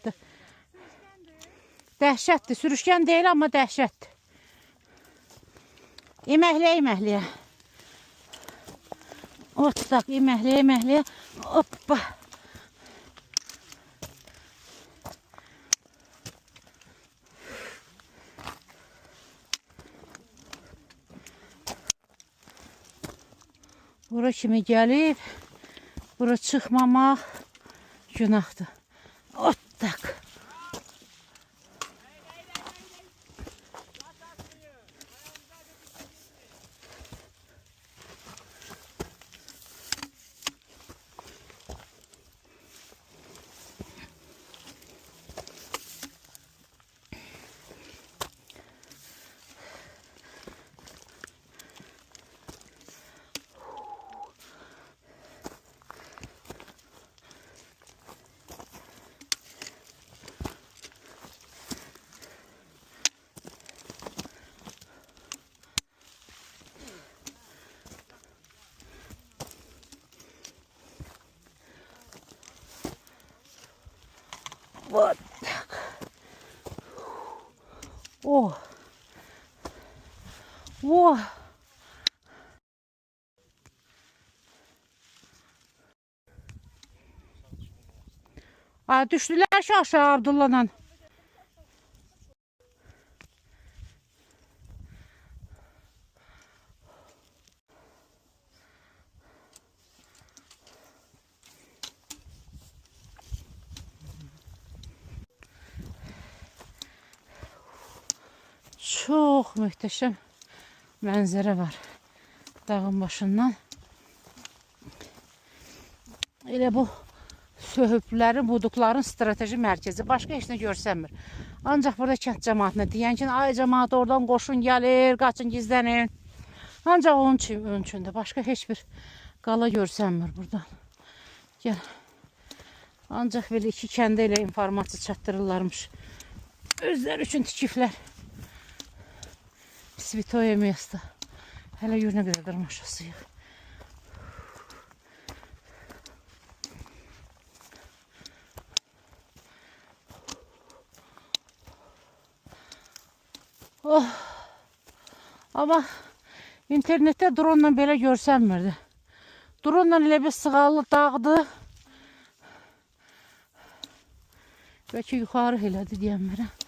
dəhşətdir. Dəhşətdir. Sürüşkən deyil, amma dəhşətdir. İməkləyə. Otlaq, iməkləyə. Hoppa. Bura kimi gəlib. Bura çıxmamaq günahdır. Otlaq. Вот так. О. О. Düştüler aşağı Abdullah'la. Çok muhteşem mənzərə var dağın başından. Elə bu söhüblərin, buduqların strateji mərkəzi. Başqa heç nə görsənmir. Ancaq burada kənd cəmaatına deyən ki, ay cəmaat oradan qoşun gəlir, qaçın gizlənin. Ancaq onun üçündür. Başqa heç bir qala görsənmir buradan. Gəl. Ancaq belə iki kəndə ilə informasiya çatdırırlarmış. Özləri üçün tikiflər. Svitoye место. Hələ yürünə qədər dırmaşasıyıq. Oh. Amma internetdə dronla belə görsənmirdi. Dronla elə bir sığallı dağdı. Bəlkə yuxarı elədi deyənmirəm.